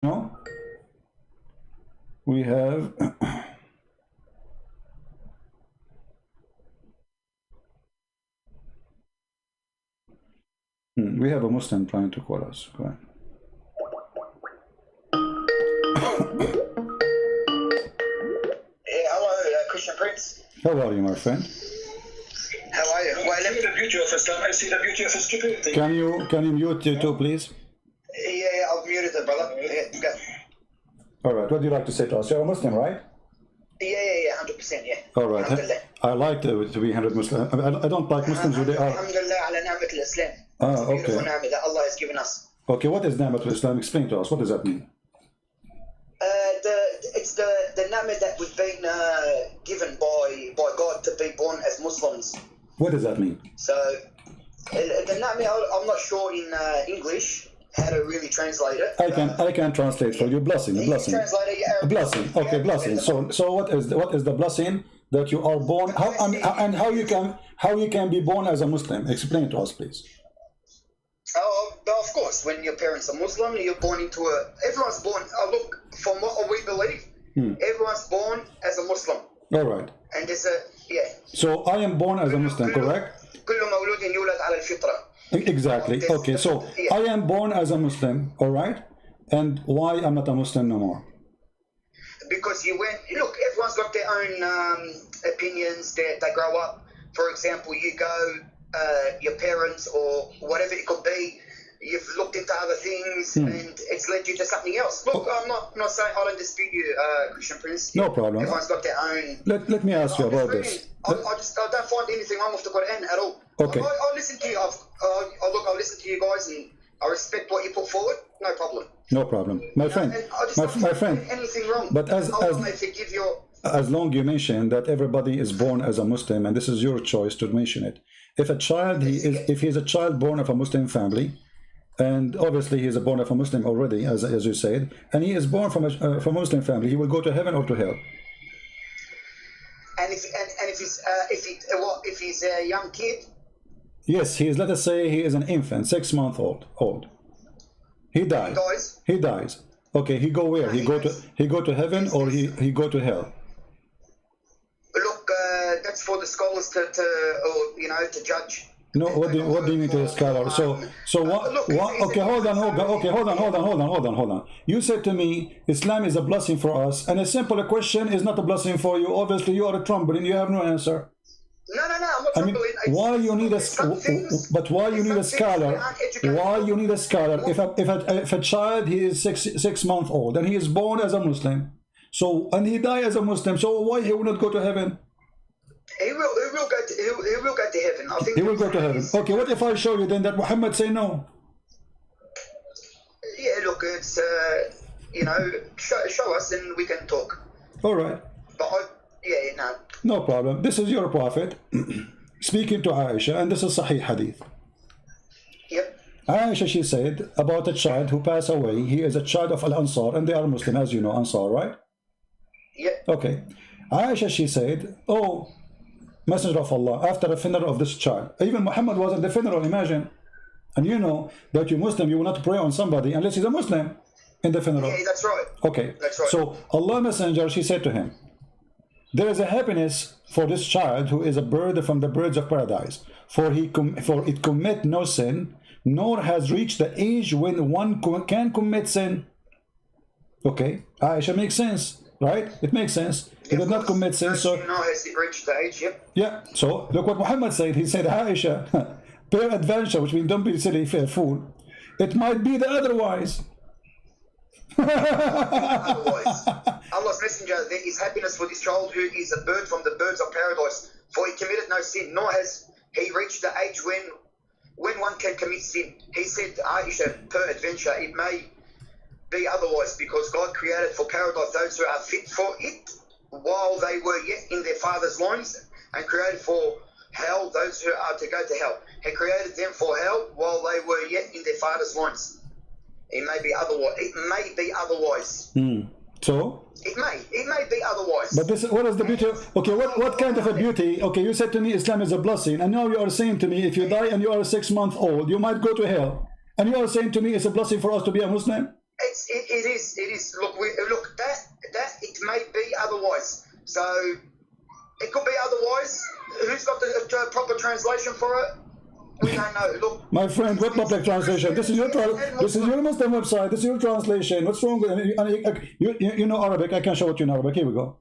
No, we have we have a Muslim trying to call us. Go ahead. Hello, Christian Prince. How are you, my friend? How are you? Well, I see the beauty of Islam. I see the beauty of stupidity. Can you mute you too, please? yeah, I've muted it, brother. Yeah, go. All right. What do you like to say to us? You're a Muslim, right? Yeah, 100%, yeah. All right. Alhamdulillah. I like to be 100 Muslim. I don't like Muslims who they are. Alhamdulillah ala ni'mat al-Islam. Ah, It's a beautiful okay. ni'mat that Allah has given us. Okay. What is Ni'mat al-Islam? Explain to us. What does that mean? It's the ni'mat that we've been given by God to be born as Muslims. What does that mean? So, the ni'mat, I'm not sure in English how to really translate it. I can translate for you. Blessing, a blessing, Translate it, a blessing. Okay, blessing. So what is the blessing that you are born? How you can be born as a Muslim? Explain to us, please. Oh, of course, when your parents are Muslim, you're born into everyone's born, look, from what we believe, everyone's born as a Muslim. All right. And there's So I am born as a Muslim, correct? كل مولود يولد على الفطرة. Exactly. Okay, so I am born as a Muslim, all right? And why I'm not a Muslim no more? Because look, everyone's got their own opinions, they grow up. For example, you go, your parents or whatever it could be, you've looked into other things and it's led you to something else. Look, I'm not saying I don't dispute you, Christian Prince. No problem. Everyone's got their own. Let me ask you about this. I don't find anything wrong with the Quran at all. Okay. I listen to you. I listen to you guys, and I respect what you put forward. No problem. No problem, my friend. And I just don't My find friend. anything wrong. But Allah may forgive your. as long you mention that everybody is born as a Muslim, and this is your choice to mention it. If he's a child born of a Muslim family, and obviously he is born of a Muslim already, as you said, and he is born from a Muslim family, he will go to heaven or to hell. And if he's a young kid. Yes, he is. Let us say he is an infant, 6 months old. He dies. He dies. Okay, he go where? He go to heaven or he go to hell? Look, that's for the scholars to judge. No, what do you mean to the scholar? So what? Okay, hold on. You said to me, Islam is a blessing for us, and a simple question is not a blessing for you. Obviously, you are a trembling. You have no answer. No, I'm not I mean, why you need a scholar? Why you need a scholar? If a child, he is six months old and he is born as a Muslim, and he die as a Muslim, so why he will not go to heaven? He will go to heaven. I think he will go to heaven. Okay, what if I show you then that Muhammad say no? Yeah, look, it's show us and we can talk. All right. But no. No problem. This is your prophet speaking to Aisha, and this is Sahih Hadith. Yep. Aisha, she said about a child who passed away. He is a child of Al-Ansar, and they are Muslim, as you know, Ansar, right? Yep. Okay. Aisha, she said, oh, Messenger of Allah, after the funeral of this child, even Muhammad was at the funeral, imagine. And you know that you're Muslim, you will not pray on somebody unless he's a Muslim in the funeral. Yeah, that's right. Okay. That's right. So Allah Messenger, she said to him, there is a happiness for this child who is a bird from the birds of paradise, for it commit no sin, nor has reached the age when one can commit sin. Okay, Aisha, makes sense, right? It makes sense. He did not commit sin, so has it reached the age? Yep. Yeah. So look what Muhammad said. He said, Aisha, peradventure, which means don't be silly, fair fool. It might be the otherwise. Otherwise, Allah's messenger, there is happiness for this child who is a bird from the birds of paradise, for he committed no sin, nor has he reached the age when one can commit sin. He said, Aisha, peradventure, it may be otherwise, because God created for paradise those who are fit for it while they were yet in their father's loins, and created for hell those who are to go to hell. He created them for hell while they were yet in their father's loins. It may be otherwise. It may be otherwise. So? It may be otherwise. But this, what is the beauty? Okay, what kind of a beauty? Okay, you said to me Islam is a blessing, and now you are saying to me if you die and you are 6 months old, you might go to hell. And you are saying to me it's a blessing for us to be a Muslim? It is. Look, that it may be otherwise. So it could be otherwise. Who's got the proper translation for it? We don't know. Look, my friend, what public translation? This is your Muslim website. This is your translation. What's wrong with you know Arabic? I can show it to you in Arabic. Here we go.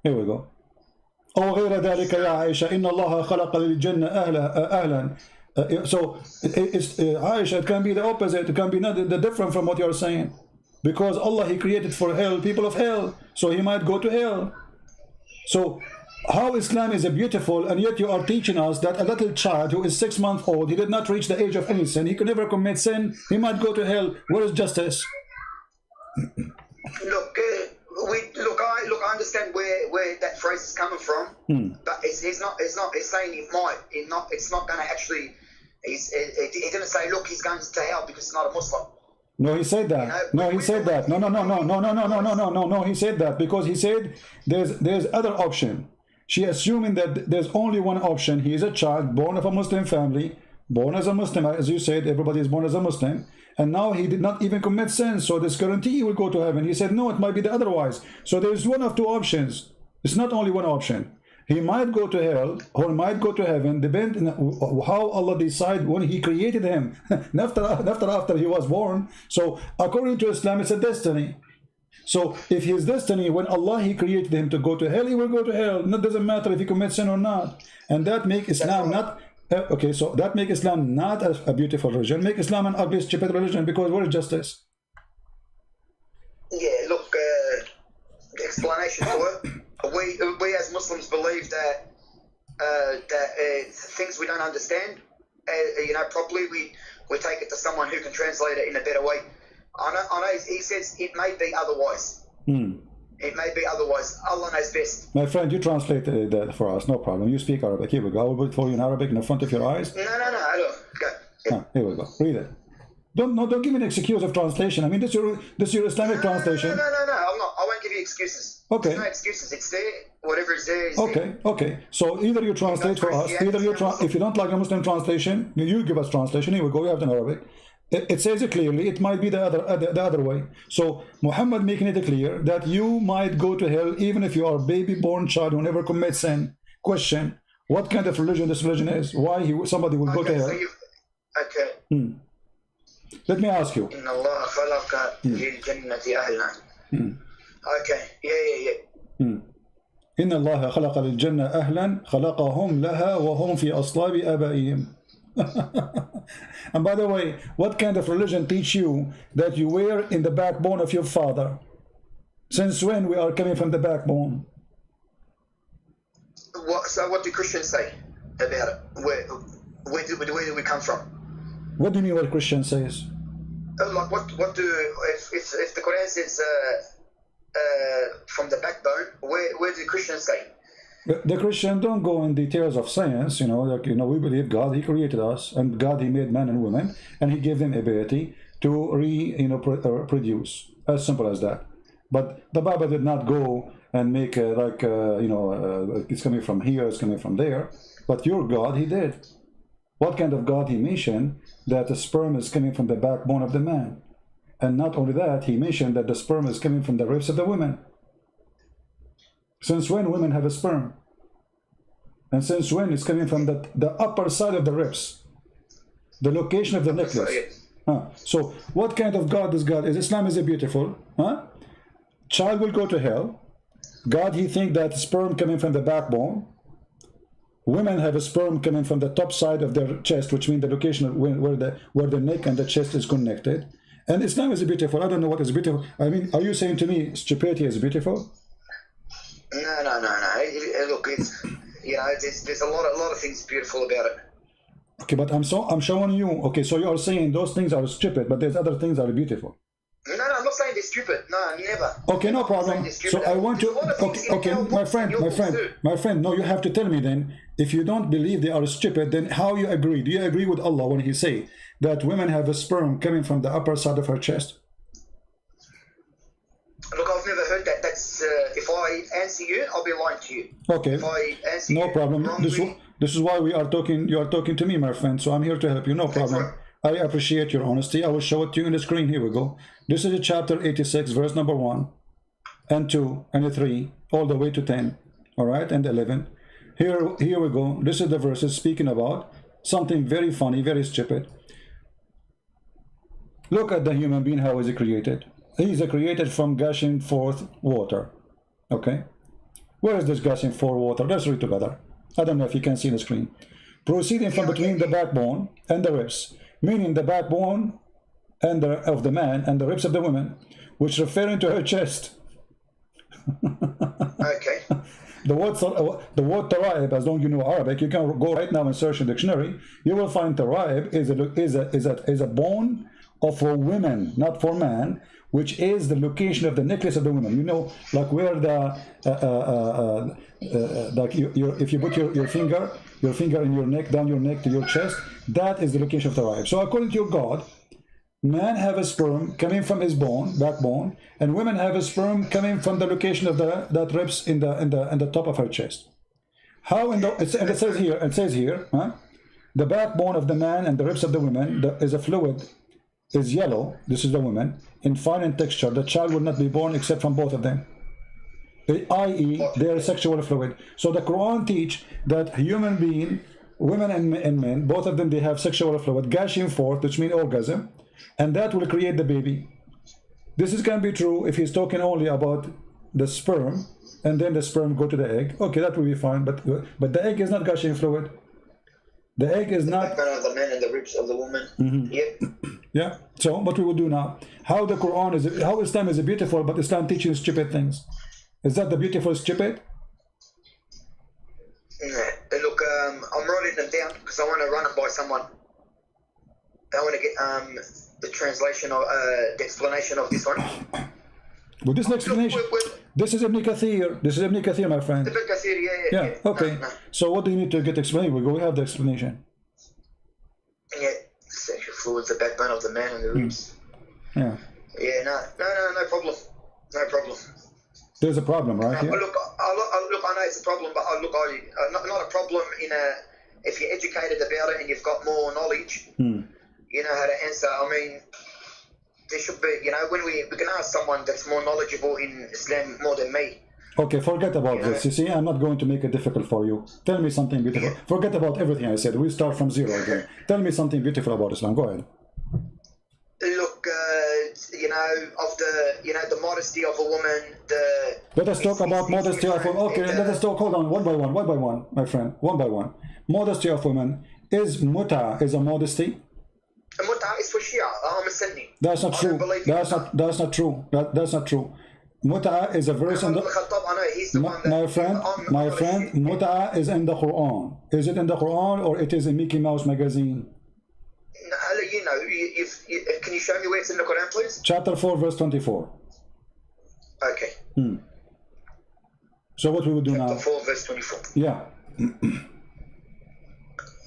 Here we go. أو غير ذلك يا عائشة إن الله خلق للجنة أهلا. So it's Aisha, it can be the opposite. It can be not the different from what you are saying, because Allah, He created for hell people of hell, so He might go to hell. So how Islam is beautiful, and yet you are teaching us that a little child who is 6 months old, he did not reach the age of any sin, he could never commit sin, he might go to hell. Where is justice? I understand where that phrase is coming from, but he's not. He's saying he might. It's not going to actually. He didn't say, look, he's going to hell because he's not a Muslim. No, he said that. No, he said that. No. He said that because he said there's other option. She assuming that there's only one option. He is a child born of a Muslim family, born as a Muslim, as you said. Everybody is born as a Muslim, and now he did not even commit sin. So this guarantee he will go to heaven. He said no, it might be the otherwise. So there is one of two options. It's not only one option. He might go to hell or might go to heaven, depending on how Allah decide when He created him, after he was born. So according to Islam, it's a destiny. So if his destiny, when Allah He created him to go to hell, he will go to hell. It doesn't matter if he commits sin or not. And that make Islam not okay. So that make Islam not a beautiful religion. Make Islam an ugly, stupid religion. Because where is justice? Yeah, look, the explanation for it. We as Muslims believe that things we don't understand, properly, we take it to someone who can translate it in a better way. I know he says it may be otherwise. It may be otherwise. Allah knows best. My friend, you translate that for us, no problem. You speak Arabic. Here we go. I will put it for you in Arabic in the front of your eyes. No. Look, go. Yeah. Here we go. Read it. Don't give me an excuse of translation. I mean, this is your Islamic translation. No. I'm not. I won't give you excuses. Okay. There's no excuses. It's there. Whatever is there is there. Okay. So either you translate for us, either you if you don't like a Muslim translation, you give us translation. Here we go. We have it in Arabic. It says it clearly. It might be the other way. So Muhammad making it clear that you might go to hell even if you are a baby born child who never commits sin. Question: what kind of religion this religion is? Why somebody will go to hell? Okay. Let me ask you. Okay. Yeah. إن الله خلق للجنة أهلا خلقهم لها وهم في أصلاب آبائهم. And by the way, what kind of religion teach you that you were in the backbone of your father? Since when we are coming from the backbone? So what do Christians say about it? Where do we come from? What do you mean what Christian says? Like what do if the Quran says from the backbone, where do Christians say? The Christian don't go in details of science, we believe God, He created us, and God, He made man and woman, and He gave them ability to produce. As simple as that. But the Bible did not go and make it's coming from here, it's coming from there. But your God, He did. What kind of God He mentioned? That the sperm is coming from the backbone of the man. And not only that, He mentioned that the sperm is coming from the ribs of the women. Since when women have a sperm? And since when it's coming from the upper side of the ribs? The location of the necklace. So what kind of God is God? Islam is beautiful. Child will go to hell. God, He think that sperm coming from the backbone. Women have a sperm coming from the top side of their chest, which means the location of where the neck and the chest is connected. And Islam is beautiful. I don't know what is beautiful. I mean, are you saying to me stupidity is beautiful? No. Look, there's a lot of things beautiful about it. Okay, but I'm showing you. Okay, so you are saying those things are stupid, but there's other things that are beautiful. No, I'm not saying they're stupid. No, never. Okay, no problem. So I want to. Okay, my friend. No, you have to tell me then. If you don't believe they are stupid, then how you agree? Do you agree with Allah when He say that women have a sperm coming from the upper side of her chest? Look, I've never heard that. That's if I answer you, I'll be lying to you. Okay. If I answer no problem. This is why we are talking. You are talking to me, my friend. So I'm here to help you. No problem. I appreciate your honesty. I will show it to you on the screen. Here we go. This is chapter 86, verse number 1 and 2 and 3, all the way to 10. All right, and 11. Here we go. This is the verses speaking about something very funny, very stupid. Look at the human being, how is he created? He is created from gushing forth water. Okay, where is this gushing forth water? Let's read together. I don't know if you can see the screen. Proceeding from between the backbone and the ribs, meaning the backbone and of the man and the ribs of the woman, which referring to her chest. Okay. The word taraib, as long as you know Arabic, you can go right now and search in the dictionary. You will find taraib is a bone of a woman, not for man, which is the location of the necklace of the woman. You know, like where the like if you put your finger in your neck, down your neck to your chest, that is the location of the taraib. So according to your God, man have a sperm coming from his backbone, and women have a sperm coming from the location of that ribs in the top of her chest. How and it says here, huh? The backbone of the man and the ribs of the woman is a fluid, is yellow. This is the woman in fine in texture. The child will not be born except from both of them, i.e. their sexual fluid. So the Quran teach that human being, women and men, both of them, they have sexual fluid gushing forth, which means orgasm, and that will create the baby. This is can be true if he's talking only about the sperm, and then the sperm go to the egg. Okay, that will be fine, but the egg is not gushing fluid. The egg is not. The backbone of the man and the ribs of the woman. Mm-hmm. Yep. Yeah. So what we will do now? How the Quran is? How Islam is beautiful, but Islam teaching stupid things. Is that the beautiful stupid? Look, I'm writing them down because I want to run it by someone. I want to get the translation of the explanation of this one. Well, this explanation. This is Ibn Kathir. This is Ibn Kathir, my friend. Ibn Kathir, yeah. Okay. No. So what do you need to get explained? We have the explanation. Yeah, sexual fluids, the backbone of the man and the ribs. Yeah. Yeah. No problem. No problem. There's a problem, right? Here? Look, I know it's a problem, but not a problem if you're educated about it and you've got more knowledge. You know how to answer. I mean, there should be, when we can ask someone that's more knowledgeable in Islam more than me. Okay, forget about this. You see, I'm not going to make it difficult for you. Tell me something beautiful. Yeah. Forget about everything I said. We start from zero again. Tell me something beautiful about Islam. Go ahead. Look, the modesty of a woman. Let us talk about modesty of women. Okay, let us talk. Hold on, one by one, my friend. One by one. Modesty of women is muta is a modesty. Muta is for Shia. I'm a Sunni. That's not true. That's not true. That's not true. Muta is a verse in the. My friend, muta is in the Quran. Is it in the Quran or it is in Mickey Mouse magazine? Can you show me where it's in the Quran, please? Chapter 4, verse 24. Okay. So what we will do now? Chapter 4, verse 24. Yeah.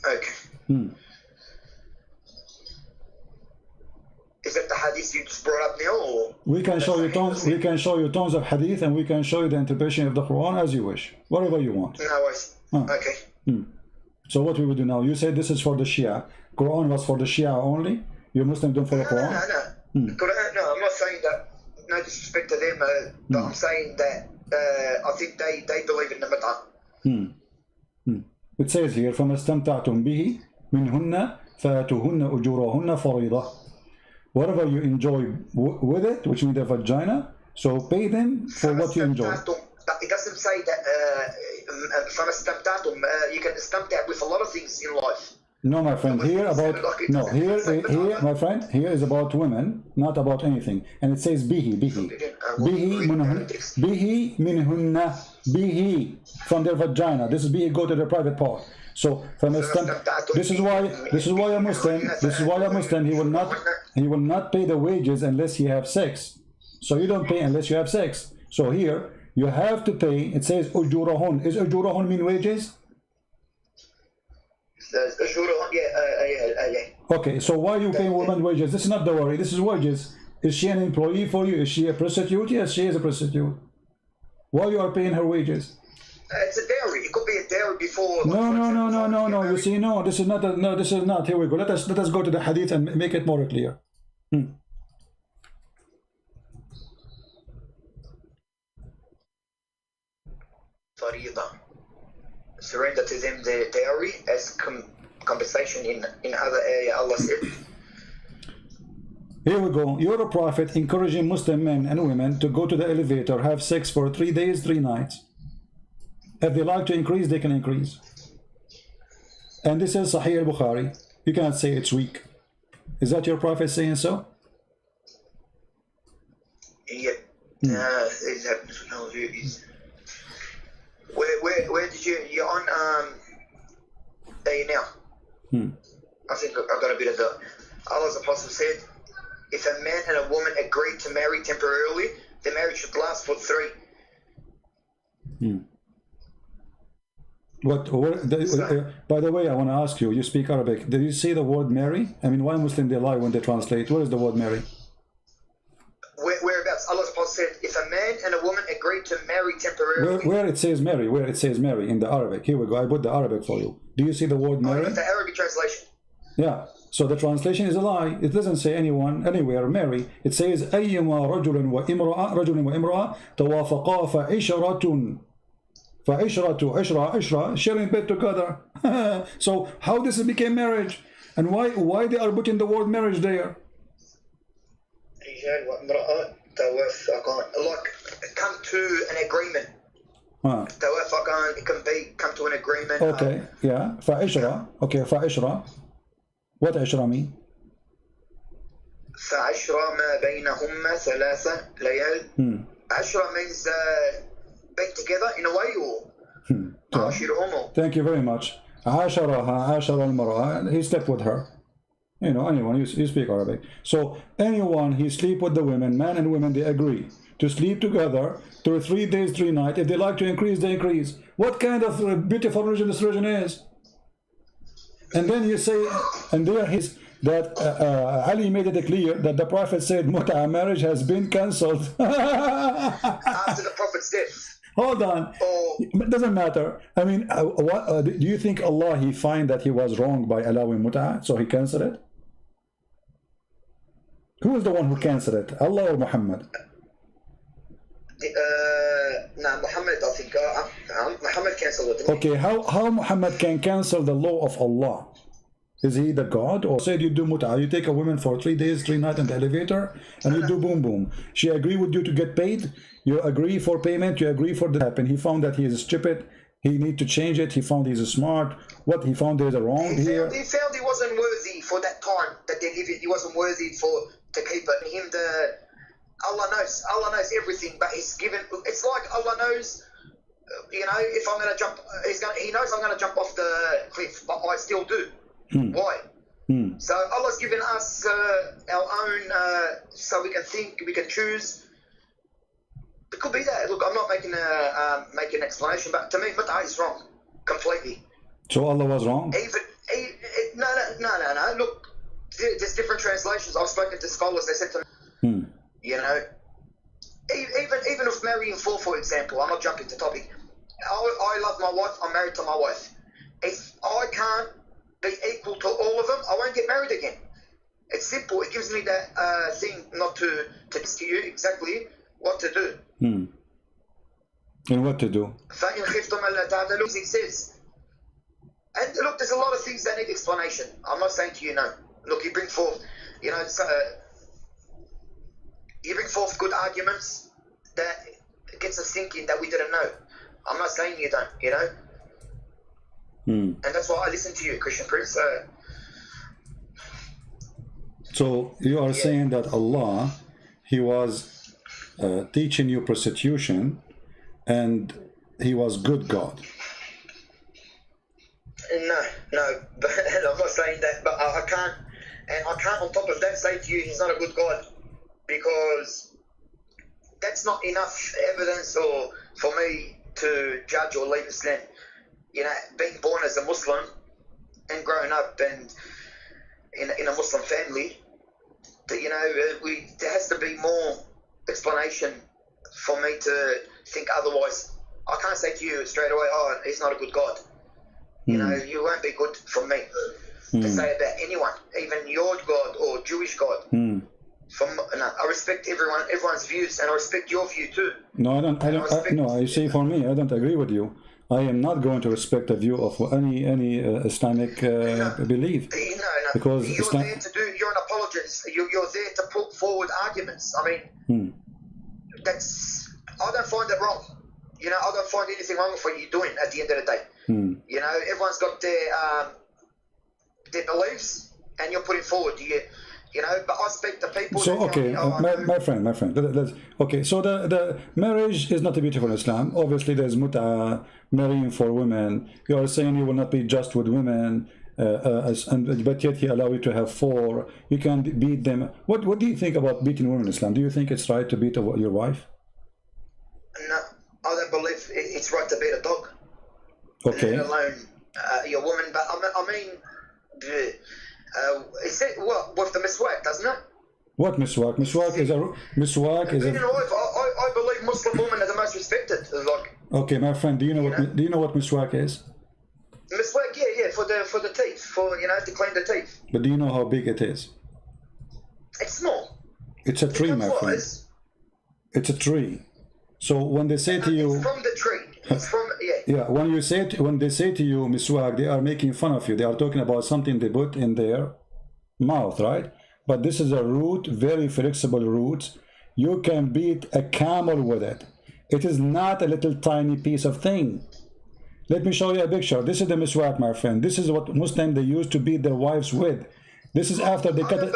Okay. Is that the hadith you just brought up now, or? We can show you tons. We can show you tons of hadith, and we can show you the interpretation of the Quran as you wish, whatever you want. No, okay. So what we will do now? You said this is for the Shia. Quran was for the Shia only. You Muslims don't follow Quran. No. No, I'm not saying that. No disrespect to them, but I'm saying that I think they believe in the Mata. It says here, فَمَا اسْتَمْتَعْتُمْ بِهِ مِنْهُنَّ فَآتُوهُنَّ أُجُورَهُنَّ فَرِيضَةً. Whatever you enjoy with it, which means the vagina, so pay them for what you enjoy. It doesn't say that from you can istamta with a lot of things in life. No, my friend. Here my friend. Here is about women, not about anything. And it says bihi from their vagina. This is bihi, go to the private part. So this is why a Muslim he will not pay the wages unless he have sex. So you don't pay unless you have sex. So here you have to pay. It says ujurahun. Is ujurahun mean wages? Okay, so why are you paying women wages? This is not the worry. This is wages. Is she an employee for you? Is she a prostitute? Yes, she is a prostitute. Why you are paying her wages? It's a dowry. It could be a dowry before. No. You see, no, this is not. This is not. Here we go. Let us go to the hadith and make it more clear. Surrender to them their dowry as compensation in other area. Allah said. Here we go. You're a prophet encouraging Muslim men and women to go to the elevator, have sex for 3 days, 3 nights. If they like to increase, they can increase. And this is Sahih al-Bukhari. You cannot say it's weak. Is that your prophet saying so? Yeah. Where did you're on there now? I think I've got a bit of the Allah's apostle said, if a man and a woman agree to marry temporarily, the marriage should last for 3. By the way, I want to ask you, you speak Arabic. Did you say the word marry? I mean, why Muslim they lie when they translate? What is the word marry? Whereabouts? Allah's apostle said, if a man and a woman agree to marry temporarily. Where it says marry, in the Arabic. Here we go. I put the Arabic for you. Do you see the word marry? The Arabic translation. Yeah. So the translation is a lie. It doesn't say anyone, anywhere, marry. It says أيما رجل وامرأة توافقا فعشرة sharing bed together. So how this became marriage? And why they are putting the word marriage there? Like come to an agreement. It can be come to an agreement. Okay, yeah. فعشرة. Okay, فعشرة. What عشرة mean? فعشرة ما بينهما 3 ليال. عشرة means being together in a way or Thank you very much. عاشرها المرأة. He slept with her. You know, anyone, you speak Arabic. So anyone he sleep with the women, man and women, they agree to sleep together through 3 days, 3 nights. If they like to increase, they increase. What kind of beautiful religion this religion is? And then you say, and there is that Ali made it clear that the Prophet said Mut'a marriage has been cancelled. After the Prophet's death. Hold on. It doesn't matter. I mean, do you think Allah, he find that he was wrong by allowing Mut'a, so he cancelled it? Who is the one who cancelled it? Allah or Muhammad? No, Muhammad, I think. Muhammad cancelled it. Okay, how Muhammad can cancel the law of Allah? Is he the God? Or said you do Mut'a, you take a woman for 3 days, 3 nights in the elevator, and you do boom boom. She agree with you to get paid, you agree for payment, you agree for the happen. He found that he is stupid, he need to change it, he found he's smart. What he found there is a wrong here. He found he wasn't worthy for that time that they live in. He wasn't worthy to keep it. Allah knows everything, but he's given. It's like Allah knows, you know, if I'm going to jump, he knows I'm going to jump off the cliff, but I still do. Why? So Allah's given us our own, so we can think, we can choose. It could be that. Look, I'm not making an explanation, but to me, Mut'a is wrong completely. So Allah was wrong? No. Look, there's different translations. I've spoken to scholars. They said to me, you know, even if marrying for example, I'm not jumping to topic. I love my wife. I'm married to my wife. If I can't be equal to all of them, I won't get married again. It's simple. It gives me that thing not to tell you exactly what to do. And what to do? It says. And look, there's a lot of things that need explanation. I'm not saying to you no. Look, you bring forth, you know, you bring forth good arguments that gets us thinking that we didn't know. I'm not saying you don't, you know. And that's why I listen to you, Christian Prince. So you are saying that Allah, he was teaching you prostitution, and he was good God. No, but I'm not saying that, but I can't on top of that say to you he's not a good God, because that's not enough evidence or for me to judge or leave Islam. You know, being born as a Muslim and growing up and in a Muslim family, you know, there has to be more explanation for me to think otherwise. I can't say to you straight away, oh, he's not a good God. You know, you won't be good from me to say about anyone, even your God or Jewish God. I respect everyone's views, and I respect your view too. No, I don't. I say for me, I don't agree with you. I am not going to respect the view of any Islamic belief. No. Because you're an apologist. You're there to put forward arguments. I mean, I don't find it wrong. You know, I don't find anything wrong with what you're doing at the end of the day. You know, everyone's got their beliefs, and you're putting forward. You know, but I speak to people. So okay, my friend. Okay, so the marriage is not beautiful in Islam. Obviously, there's mut'a, marrying for women. You are saying you will not be just with women, but yet he allow you to have 4. You can beat them. What do you think about beating women in Islam? Do you think it's right to beat your wife? No, I don't believe it's right to beat a dog. Okay. Let alone your woman, but I mean. Is it what with the miswak, doesn't it? What miswak? Miswak is a. I believe Muslim women are the most respected. Like. Okay, my friend, do you know what miswak is? Miswak, yeah, for the teeth, to clean the teeth. But do you know how big it is? It's small. It's a tree, my friend. It's a tree. So when they say to you, it's from the tree. It's from when they say to you miswak, they are making fun of you. They are talking about something they put in their mouth, right? But this is a root, very flexible root. You can beat a camel with it. It is not a little tiny piece of thing. Let me show you a picture. This is the miswak, my friend. This is what Muslims they used to beat their wives with. This is after they cut it.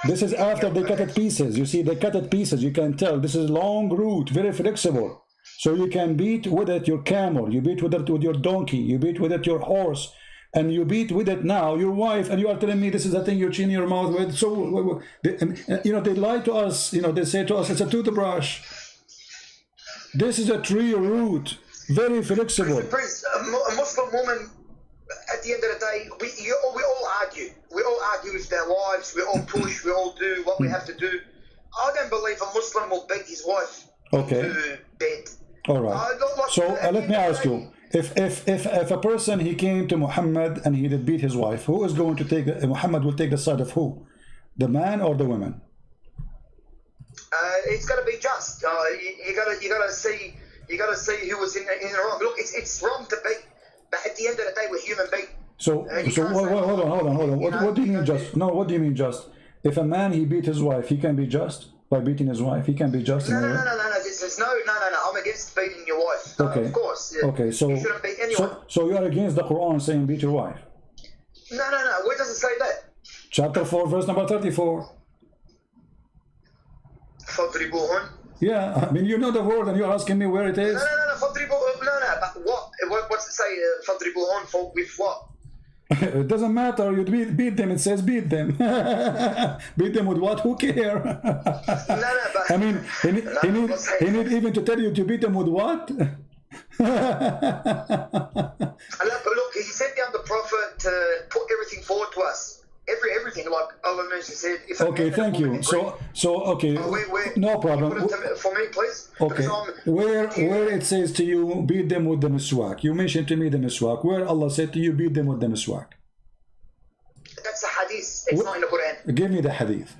This is after they cut it pieces. You see, they cut it pieces. You can tell. This is long root, very flexible. So you can beat with it your camel, you beat with it with your donkey, you beat with it your horse, and you beat with it now your wife, and you are telling me this is the thing you're cleaning your mouth with. So, they lie to us, they say to us, it's a toothbrush. This is a tree root, very flexible. Prince, a Muslim woman, at the end of the day, we all argue. We all argue with their wives, we all push, we all do what we have to do. I don't believe a Muslim will beat his wife into bed. All right. So let me ask you: if a person he came to Muhammad and he did beat his wife, who is going to take? Muhammad will take the side of who? The man or the woman? It's got to be just. You got to see who was in the wrong. Look, it's wrong to beat, but at the end of the day, we're human beings. So hold on. What do you mean just? No, what do you mean just? If a man he beat his wife, he can be just by beating his wife. He can be just. No. I'm against beating your wife. Okay. Of course. Yeah. Okay. So you shouldn't beat anyone. So you are against the Quran saying beat your wife? No. Where does it say that? Chapter 4, verse number 34. فَضْرِبُوهُنْ. Yeah, I mean you know the word, and you're asking me where it is. No. فَضْرِبُوهُنْ. No. But what? What's it say? فَضْرِبُوهُنْ for with what? It doesn't matter. You beat them. It says beat them. Beat them with what? Who care? But I mean, he need even to tell you to beat them with what? Look, he sent down the prophet to put everything forward to us. Everything, like Allah said. Okay, thank you. So okay, no problem. For me, please. Okay, where it says to you, beat them with the miswak. You mentioned to me the miswak. Where Allah said to you, beat them with the miswak. That's a hadith. It's not in the Quran. Give me the hadith.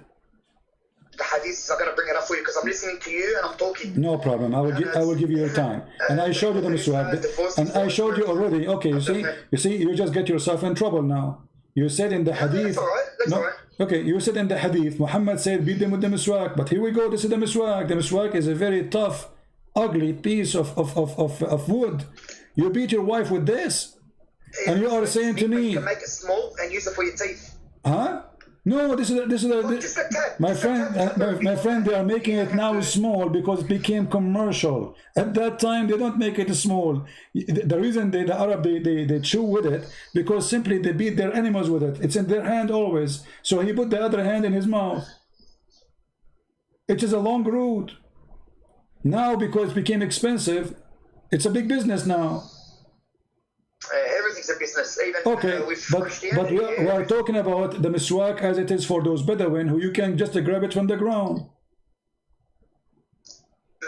The hadith, I'm going to bring it up for you because I'm listening to you and I'm talking. No problem. I will give you your time. And I showed you the miswak. And I showed you already. Okay, you see, you just get yourself in trouble now. You said in the hadith. That's all right. Okay, you said in the hadith, Muhammad said beat them with the miswak. But here we go. This is the miswak. The miswak is a very tough, ugly piece of wood. You beat your wife with this, and you are saying to me, you can make it small and use it for your teeth. Huh? No, this is my friend. They are making it now small because it became commercial. At that time, they don't make it small. The reason the Arab they chew with it because simply they beat their animals with it. It's in their hand always. So he put the other hand in his mouth. It is a long route. Now because it became expensive, it's a big business now. Everything's a business, even with Christianity. But we are talking about the miswak as it is for those Bedouin who you can just grab it from the ground.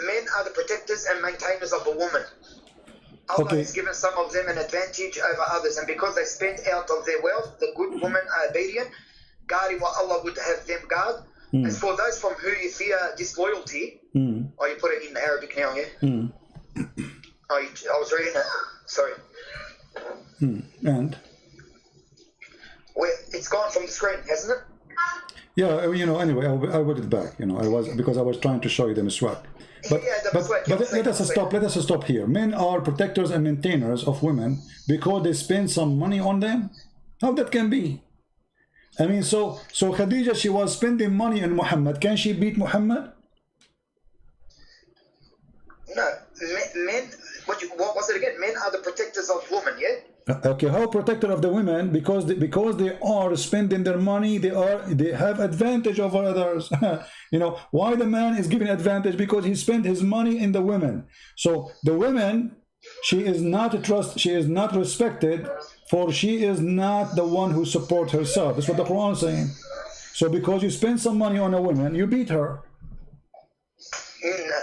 Men are the protectors and maintainers of a woman. Allah Okay. has given some of them an advantage over others, and because they spent out of their wealth, the good women are obedient, guarding what Allah would have them guard. As for those from who you fear disloyalty, oh, you put it in Arabic now, yeah? Oh, I was reading it. Sorry. And It's gone from the screen, hasn't it? yeah, you know, anyway, I put it back, you know, because I was trying to show you the miswak. But, Yeah, the miswak, but let us stop here. Men are protectors and maintainers of women because they spend some money on them. How that can be? I mean, so Khadija, she was spending money on Muhammad. Can she beat Muhammad? No. Men, what was it again? Men are the protectors of women, yeah? Okay, how protector of the women? Because they are spending their money, they have advantage over others. You know why the man is given advantage? Because he spent his money in the women. So the women, she is not respected, for she is not the one who supports herself. That's what the Quran is saying. So because you spend some money on a woman, you beat her.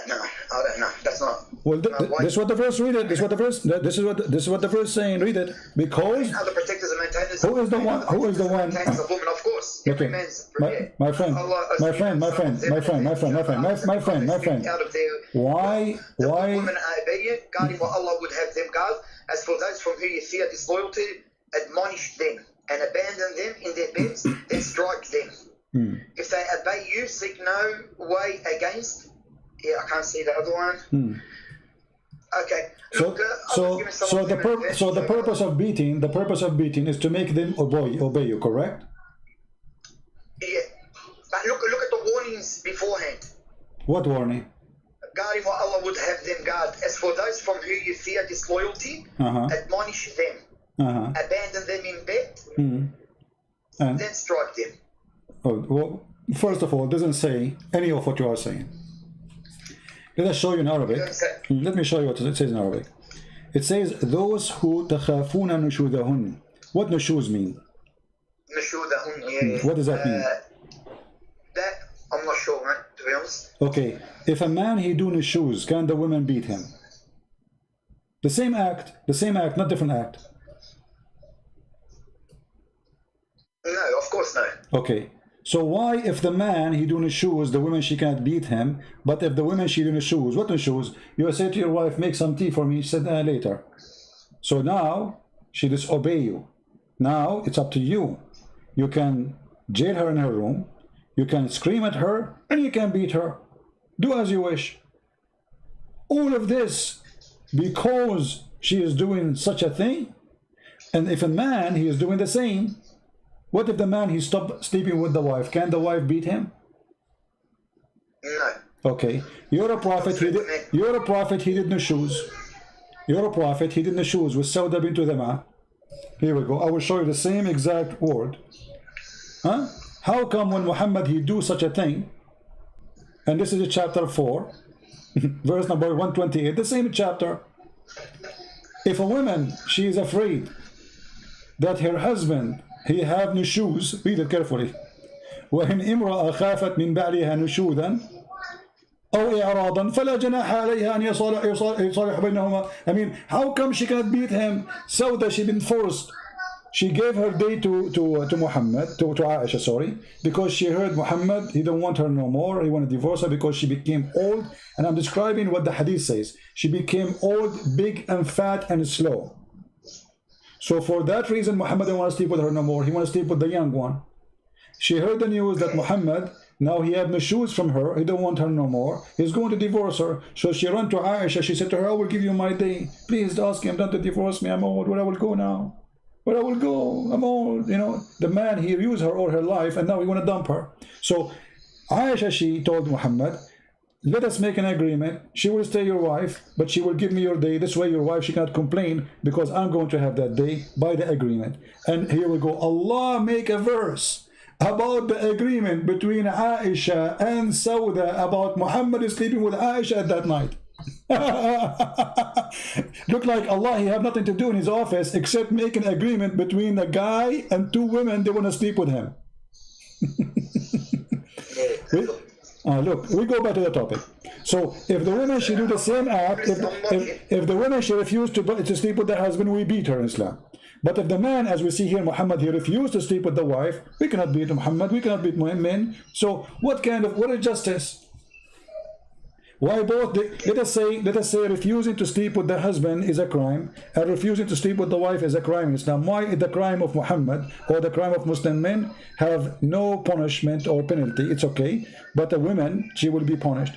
No, I don't know. That's not. Well, this is what the verse. Read it. This is what the verse saying. Read it. Because Other protectors and maintainers. who is the one? Who is the one? Maintainers of women, of course. Okay, Every man's. my friend. Out of their, Why? women are obedient, guarding what Allah would have them guard. As for those from whom you fear disloyalty, admonish them and abandon them in their beds, then strike them. If they obey you, seek no way against. Yeah, I can't see the other one. Okay. Look, The purpose of beating is to make them obey you, correct? Yeah. But look at the warnings beforehand. What warning? Guarding what Allah would have them guard. As for those from whom you fear disloyalty, admonish them. Abandon them in bed, And then strike them. well, first of all, it doesn't say any of what you are saying. Let us show you in Arabic. Let me show you what it says in Arabic. It says, those who تخافون نشوذهن. What nushuz mean? What does that mean? That, I'm not sure, right, to be honest. Okay, if a man he do nushuz, can the women beat him? The same act, not different act. No, of course no. Okay, so why if the man he do nushuz, the women she can't beat him, but if the women she do nushuz, what nushuz? You say to your wife, make some tea for me, she said later. So now she disobey you. Now it's up to you. You can jail her in her room, you can scream at her, and you can beat her. Do as you wish. All of this because she is doing such a thing. And if a man, he is doing the same. What if the man, he stopped sleeping with the wife? Can the wife beat him? No. Okay. You're a prophet, he did nushuz. You're a prophet, he did nushuz with Sauda bint Dama. Here we go. I will show you the same exact word. Huh? How come when Muhammad he do such a thing, and this is chapter 4, verse number 128, the same chapter. If a woman, she is afraid that her husband, he have nushuz, read it carefully. وإن امرأة خافت من بعلها نشوذا أو إعراضا فلا جناح عليها أن يصالح بينهما. I mean, how come she cannot beat him? So that she been forced. She gave her day to Muhammad, to Aisha, sorry, because she heard Muhammad, he don't want her no more, he want to divorce her because she became old. And I'm describing what the hadith says. She became old, big and fat and slow. So for that reason, Muhammad didn't want to sleep with her no more. He want to sleep with the young one. She heard the news that Muhammad, now he have nushuz from her, he don't want her no more, he's going to divorce her. So she ran to Aisha, she said to her, I will give you my day, please ask him not to divorce me, I'm old, where I will go now? Where I will go, I'm old, you know. The man, he used her all her life and now he want to dump her. So Aisha, she told Muhammad, let us make an agreement, she will stay your wife, but she will give me your day, this way your wife, she cannot complain because I'm going to have that day by the agreement. And here we go, Allah make a verse about the agreement between Aisha and Sauda about Muhammad sleeping with Aisha at that night. Look like Allah, he have nothing to do in his office except make an agreement between a guy and two women, they want to sleep with him. Look, we go back to the topic. So if the woman she do the same act, if the woman she refused to sleep with the husband, we beat her in Islam. But if the man, as we see here, Muhammad, he refused to sleep with the wife, we cannot beat Muhammad, we cannot beat men. So what is justice? Why both? Let us say refusing to sleep with the husband is a crime, and refusing to sleep with the wife is a crime in Islam. Why is the crime of Muhammad or the crime of Muslim men have no punishment or penalty? It's okay, but a woman, she will be punished.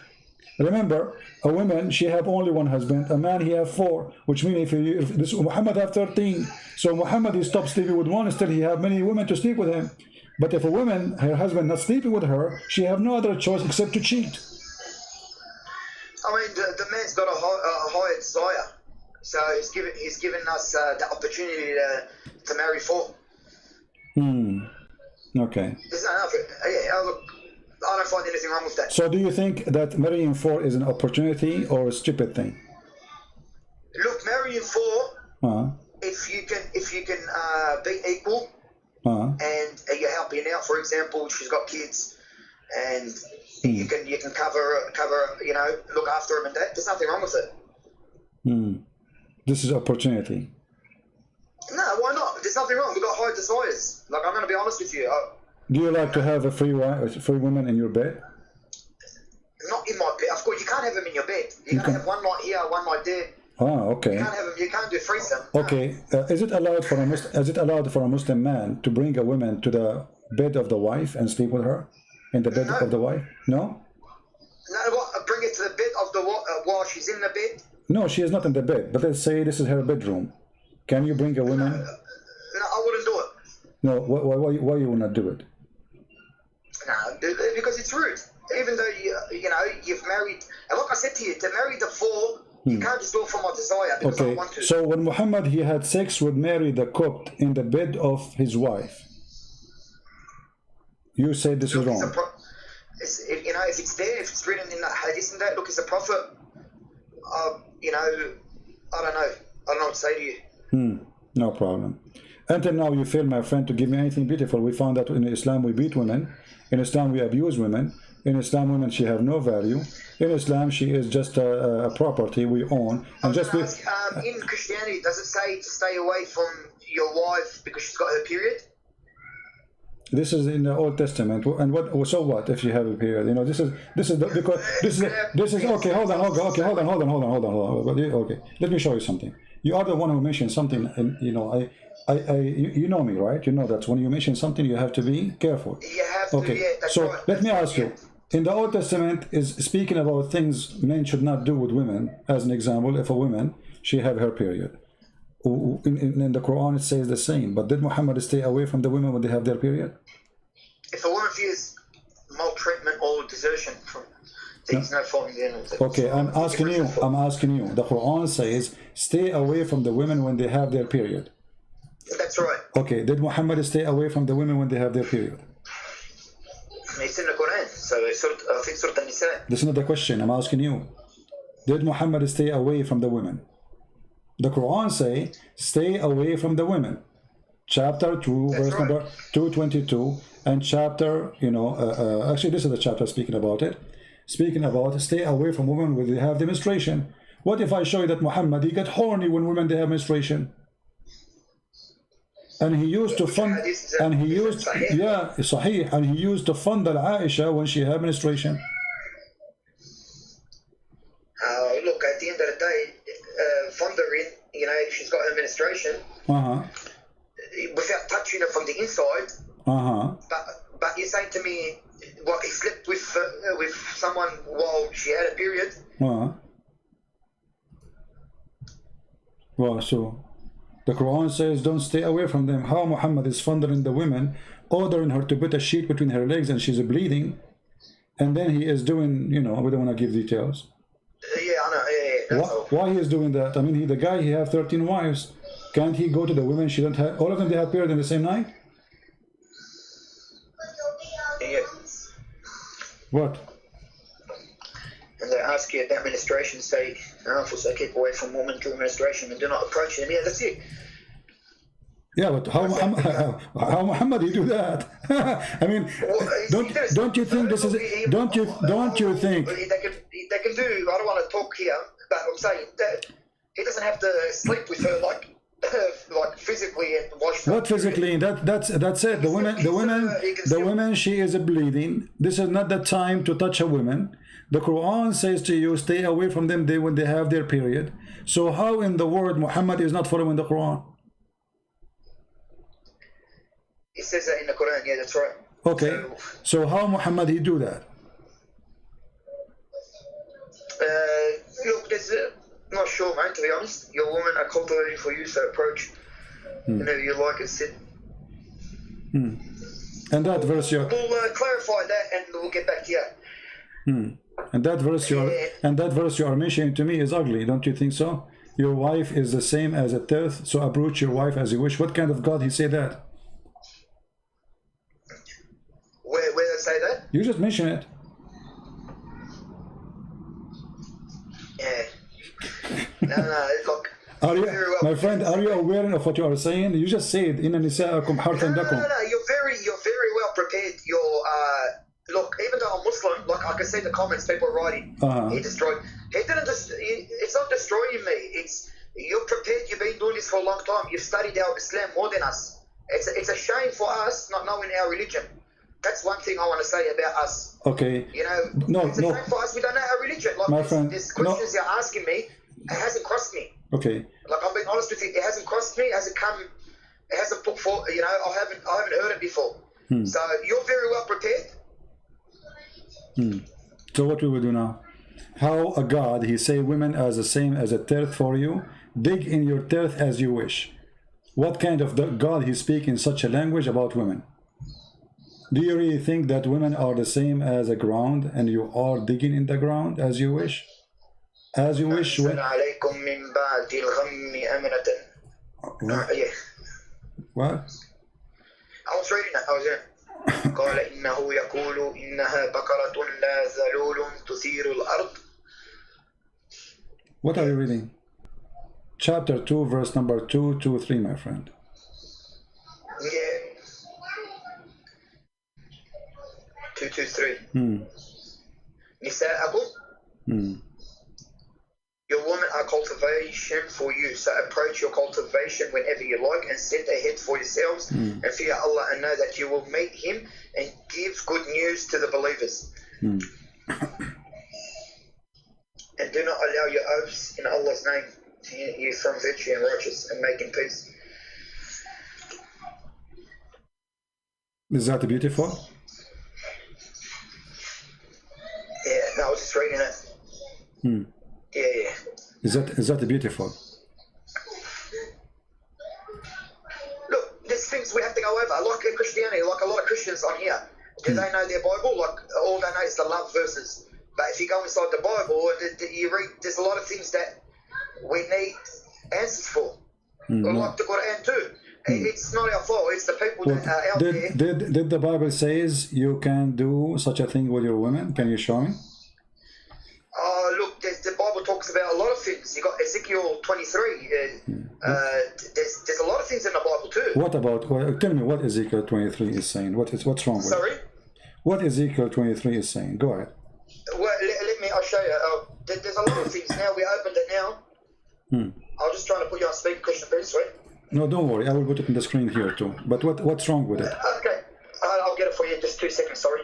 Remember, a woman, she have only one husband. A man, he have 4, which means if this Muhammad have 13. So Muhammad, he stopped sleeping with one, still he have many women to sleep with him. But if a woman, her husband not sleeping with her, she have no other choice except to cheat. I mean, the man's got a higher desire, so he's given us the opportunity to marry 4. Okay. There's no enough. Yeah, look, I don't find anything wrong with that. So do you think that marrying 4 is an opportunity or a stupid thing? Look, marrying 4, if you can be equal, and you're helping out. For example, she's got kids, and you can cover, look after them and that. There's nothing wrong with it. This is opportunity. No, why not? There's nothing wrong. We've got high desires. Like, I'm going to be honest with you. Do you like to have a free woman in your bed? Not in my bed. Of course, you can't have them in your bed. You can have one night here, one night there. Okay. You can't have them. You can't do threesome. Okay. Is it allowed for a Muslim man to bring a woman to the bed of the wife and sleep with her in the bed of the wife? No. No, what? Bring it to the bed of the while she's in the bed. No, she is not in the bed. But let's say this is her bedroom. Can you bring a woman? No, I wouldn't do it. No. Why you will not do it? No, because it's rude. Even though you've married, and like I said to you, to marry the 4, you can't just do it for my desire because I want to. So when Muhammad he had sex with Mary the Copt in the bed of his wife, you say this is wrong. If it's there, if it's written in that hadith and that, look, it's a prophet. I don't know. I don't know what to say to you. No problem. Until now, you fail, my friend, to give me anything beautiful. We found that in Islam we beat women. In Islam we abuse women. In Islam, women, she have no value. In Islam, she is just a property we own. And in Christianity, does it say to stay away from your wife because she's got her period? This is in the Old Testament. And so what if she have a period? This is okay. Hold on. Okay, let me show you something. You are the one who mentioned something, and you know me, right? You know that when you mention something, you have to be careful. You have to. Okay. Yeah, that's so right. Let me ask you. In the Old Testament is speaking about things men should not do with women. As an example, if a woman she have her period, in the Quran it says the same. But did Muhammad stay away from the women when they have their period? If a woman fears maltreatment or desertion from, there's no fault in the end. Okay, I'm asking you. The Quran says stay away from the women when they have their period. That's right. Okay, did Muhammad stay away from the women when they have their period? It's in the Quran, so I think Surah An-Nisa. This is not the question. I'm asking you. Did Muhammad stay away from the women? The Quran say stay away from the women. Chapter 2, That's verse right. number 222, and chapter, actually this is the chapter speaking about it. Speaking about stay away from women when they have the menstruation. What if I show you that Muhammad, he got horny when women they have menstruation? And he used to fund, and he used, Sahih, and he used to fund Aisha when she had menstruation. Look, at the end of the day, fondering, if she's got her menstruation, without touching her from the inside, but you're saying to me, what, he slept with someone while she had a period? Well, so the Quran says don't stay away from them. How Muhammad is fondling the women, ordering her to put a sheet between her legs and she's bleeding, and then he is doing, we don't want to give details. Yeah, I know. Yeah, why he is doing that? I mean, the guy, he have 13 wives. Can't he go to the women? She don't have, all of them, they have period in the same night? Yeah. What? And they ask you about menstruation, say, keep away from women during menstruation and do not approach them. Yeah, that's it. Yeah, but how Muhammad he do that? I mean, don't you think this is don't you think they can do? I don't want to talk here, but I'm saying that he doesn't have to sleep with her like physically and wash her. What physically? That's it. The women she is bleeding. This is not the time to touch a woman. The Quran says to you, stay away from them when they have their period. So how in the world Muhammad is not following the Quran? It says that in the Quran, yeah, that's right. Okay, so how Muhammad he do that? Look, there's not sure, mate, to be honest. Your women are cultivating for you, so approach whenever you like and sit. And that verse We'll clarify that and we'll get back to you. And that verse you are mentioning to me is ugly, don't you think so? Your wife is the same as a third, so approach your wife as you wish. What kind of God he say that? Where they say that? You just mention it. Yeah. No, look. Are you, my friend, are you aware of what you are saying? You just said, "Inna nisa'akum harthun lakum." No, you're very well prepared. Look, even though I'm Muslim, like I can see the comments people are writing. He destroyed. He didn't just. It's not destroying me. You're prepared. You've been doing this for a long time. You've studied our Islam more than us. It's a shame for us not knowing our religion. That's one thing I want to say about us. Okay. You know, it's a shame for us. We don't know our religion. Like my friend, there's questions you're asking me. It hasn't crossed me. Okay. Like I'm being honest with you. It hasn't crossed me. It hasn't come. It hasn't put forth. You know, I haven't heard it before. So you're very well prepared. So what we will do now? How a God he say women as the same as a third for you? Dig in your third as you wish. What kind of God he speak in such a language about women? Do you really think that women are the same as a ground and you are digging in the ground as you wish? As you wish. What? I was reading that. I was there. قال إنه يقول إنها بقرة لا ذلول تثير الأرض. What are you reading? Chapter 2, verse number 223, my friend. Yeah. 223. نساءكم. Your women are cultivation for you, so approach your cultivation whenever you like and set ahead for yourselves and fear Allah and know that you will meet Him and give good news to the believers. And do not allow your oaths in Allah's name to hinder you from virtue and righteous and making peace. Is that beautiful? Yeah, no, I was just reading it. Yeah. Is that beautiful? Look, there's things we have to go over. Like in Christianity, like a lot of Christians on here, do they know their Bible? Like all they know is the love verses. But if you go inside the Bible, you read. There's a lot of things that we need answers for. Like the Quran too. It's not our fault. It's the people that are out there. Did the Bible says you can do such a thing with your women? Can you show me? Look, the Bible talks about a lot of things. You got Ezekiel 23. There's a lot of things in the Bible too. What about? Tell me what Ezekiel 23 is saying. What's wrong with Sorry? it? What Ezekiel 23 is saying? Go ahead. Well, let me. I'll show you. There's a lot of things now. We opened it now. I'm just trying to put you on speaker, Christian Prince, right? No, don't worry. I will put it in the screen here too. But what's wrong with it? Okay, I'll get it for you in just 2 seconds. Sorry.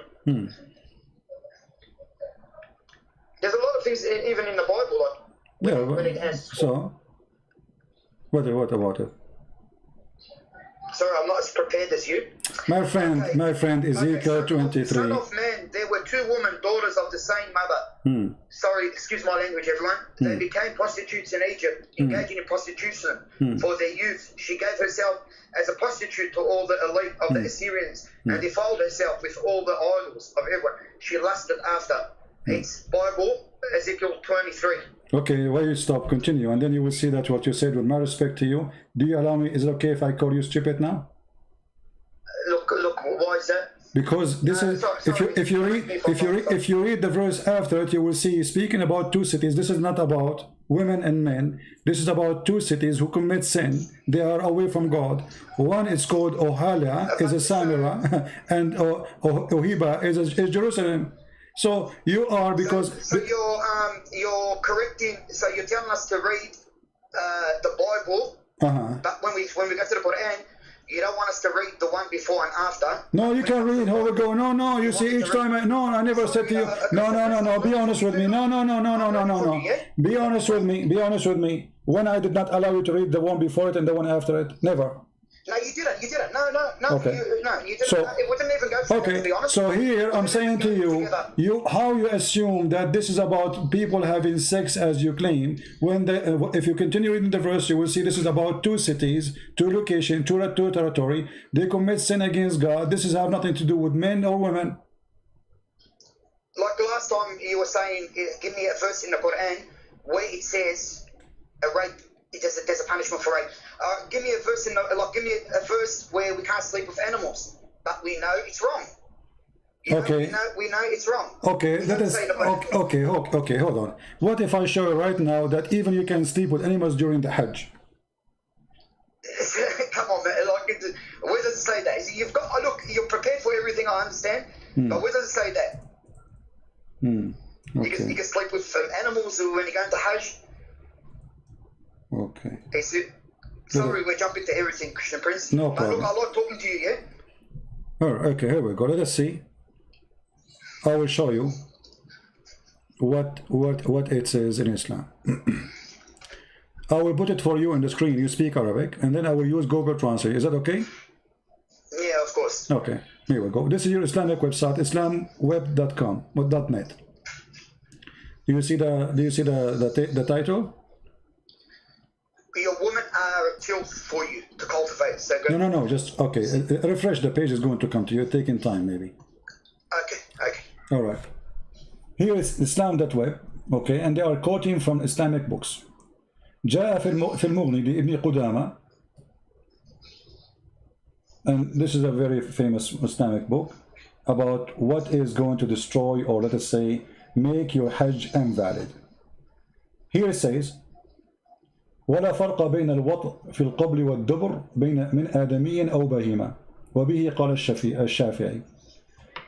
There's a lot of things, even in the Bible, like when it has. So, what about it? Sorry, I'm not as prepared as you. My friend, Ezekiel 23. Son of man, there were 2 women, daughters of the same mother. Sorry, excuse my language, everyone. They became prostitutes in Egypt, engaging in prostitution for their youth. She gave herself as a prostitute to all the elite of the Assyrians and defiled herself with all the idols of everyone. She lusted after. It's Bible, Ezekiel 23. Okay, why you stop? Continue, and then you will see that what you said. With my respect to you, do you allow me? Is it okay if I call you stupid now? Look, why is that? Because this is if you read the verse after it, you will see speaking about 2 cities. This is not about women and men. This is about two cities who commit sin. They are away from God. One is called Ohalia, is a Samira, and Ohiba is Jerusalem. So you are, because So you're correcting. So you're telling us to read the Bible, but when we go to the Quran, you don't want us to read the one before and after. no, you can read how we go. No, you see, each time I never said to you, no, be honest with me. No. Be honest with me. When I did not allow you to read the one before it and the one after it, never. No, you didn't. No, Okay. you didn't. So, it wouldn't even go for that, to be okay, honest. so here I'm saying to you, how you assume that this is about people having sex as you claim, when if you continue reading the verse, you will see this is about two cities, two locations, two territory. They commit sin against God. This is have nothing to do with men or women. Like the last time you were saying, give me a verse in the Quran where it says a rape. There's a punishment for rape. Give me a verse give me a verse where we can't sleep with animals, but we know it's wrong. Okay. We know it's wrong. Okay, that is okay. Hold on. What if I show you right now that even you can sleep with animals during the Hajj? Come on, man. Where does it say that? You've got. Look, you're prepared for everything. I understand, but where does it say that? Okay. You can sleep with animals when you go into Hajj. Okay. Sorry, we're jumping to everything, Christian Prince. No But problem. look, I like talking to you, yeah? Okay, here we go. Let us see. I will show you what it says in Islam. I will put it for you on the screen. You speak Arabic, and then I will use Google Translate. Is that okay? Yeah, of course. Okay, here we go. This is your Islamic website, islamweb.com, .net. Do you see the title? Your women are a tool for you to cultivate. So go. No. Just okay. Refresh the page. Is going to come to you. Taking time, maybe. Okay. All right. Here is Islam.web. Okay, and they are quoting from Islamic books. جاء في المغني لابن قدامة, and this is a very famous Islamic book about what is going to destroy, or let us say, make your Hajj invalid. Here it says, ولا فرق بين الوطء في القبل والدبر بين من آدمي أو بهيمة وبه قال الشافعي,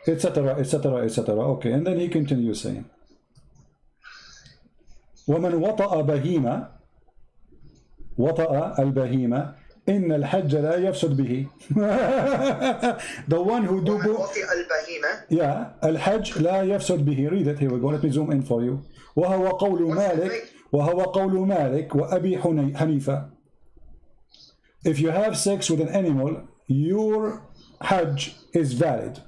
etc. Okay, and then he continues saying, ومن وطأ بهيمة, وطأ البهيمة إن الحج لا يفسد به. The one who do yeah, الحج لا يفسد به. Read it. Here we go. Let me zoom in for you. وهو قول مالك وأبي حنيفة. If you have sex with an animal, your Hajj is valid.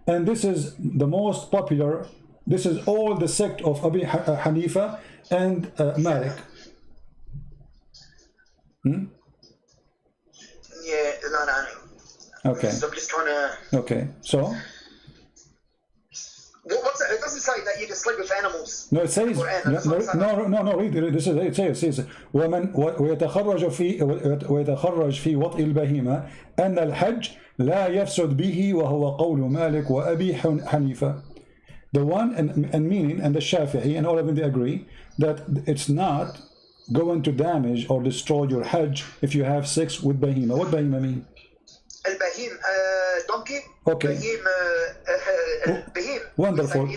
And this is the most popular. This is all the sect of Abi Hanifa and Malik. Yeah, no. Okay. So I'm just trying to. Okay, so. What's it? It doesn't say that you can sleep with animals. No, it says. No. Read it. This is it. It says. ومن ويتخرج في وطء البهيمة أن الحج لا يفسد به وهو قول مالك وأبي حنيفة. The one and meaning and the Shafi'i and all of them, they agree that it's not going to damage or destroy your Hajj if you have sex with bahima. What bahima mean? Al-bahim, donkey. Okay. Bahim. Wonderful.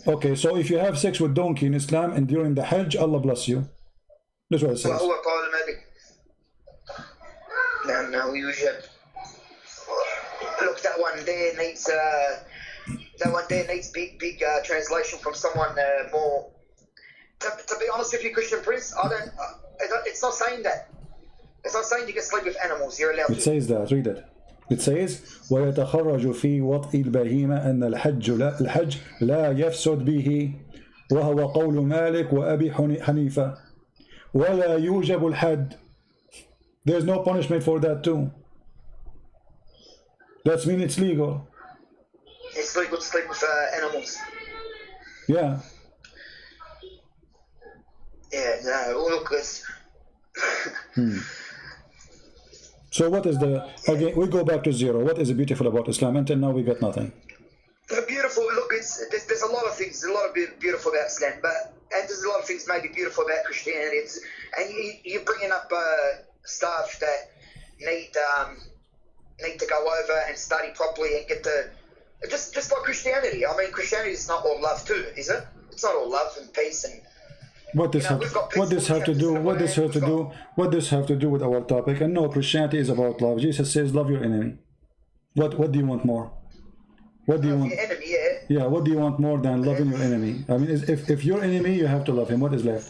Okay, so if you have sex with donkey in Islam and during the Hajj, Allah bless you. That's what it says. No, we usually look. That one there needs big translation from someone more. To be honest with you, Christian Prince, it's not saying that. It's not saying you can sleep with animals. You're allowed to. It says that. Read it. It says ويتخرج في وطء البهيمة أن الحج لا يفسد به وهو قول مالك وأبي حنيفة ولا يوجب الحد. There's no punishment for that too. That means it's legal. It's legal to sleep with animals. Yeah. Yeah, no, look, it's... So what is again, we go back to zero. What is beautiful about Islam? Until now we got nothing. Beautiful, look, there's a lot of things, there's a lot of beautiful about Islam, but and there's a lot of things maybe beautiful about Christianity. And you're bringing up stuff that need to go over and study properly and get the just like Christianity. I mean, Christianity is not all love too, is it? It's not all love and peace and. What this have to do? What this have to do with our topic? And no, Christianity is about love. Jesus says, "Love your enemy." What do you want more? What do you want? Your enemy, yeah. Yeah. What do you want more than loving your enemy? I mean, if your enemy, you have to love him. What is left?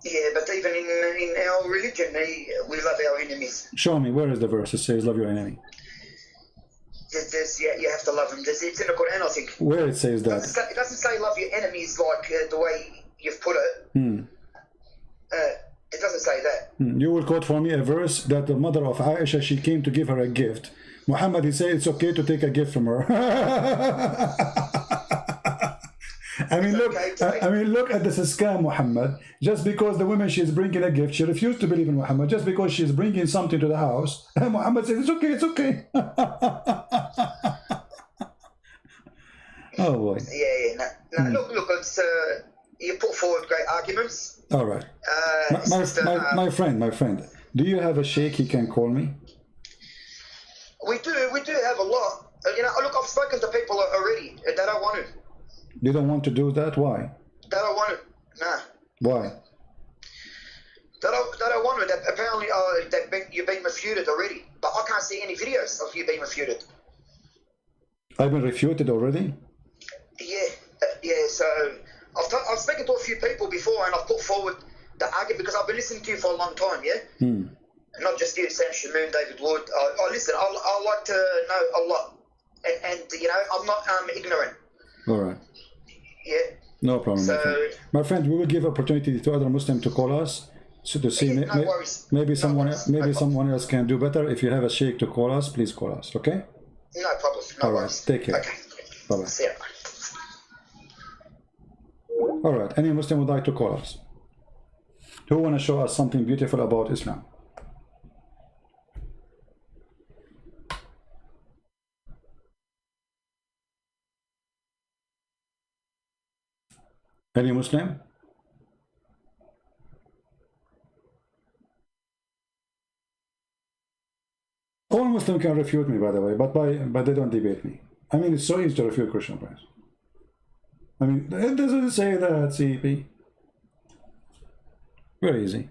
Yeah, but even in our religion, we love our enemies. Show me, where is the verse that says love your enemy? You have to love them. It's in the Quran, I think. Where it says that? It doesn't say love your enemies like the way you've put it. It doesn't say that. You will quote for me a verse that the mother of Aisha, she came to give her a gift. Muhammad, he said it's okay to take a gift from her. Look at this scam, Muhammad. Just because the woman, she's bringing a gift, she refused to believe in Muhammad. Just because she's bringing something to the house, Muhammad says it's okay, it's okay. Oh boy. Yeah. No. Look. It's you put forward great arguments. All right. My friend. Do you have a sheikh he can call me? We do have a lot. Look, I've spoken to people already that I want to. You don't want to do that? Why? That I want to. Nah. Why? That I want to. That apparently you've been refuted already, but I can't see any videos of you being refuted. I've been refuted already? Yeah. So I've spoken to a few people before, and I've put forward the argument because I've been listening to you for a long time. Yeah. Not just you, Sam Shamoon, David Wood. Listen. I like to know a lot, and I'm not ignorant. All right. Yeah. No problem. So, my friend, we will give opportunity to other Muslims to call us to see maybe someone else can do better. If you have a sheikh to call us, please call us. Okay. No problem. All right. Take care. Okay. Bye bye. See ya. All right. Any Muslim would like to call us? Who want to show us something beautiful about Islam? Any Muslim? All Muslims can refute me, by the way, but they don't debate me. I mean, it's so easy to refute Christian friends. I mean, it doesn't say that, CP. Very easy.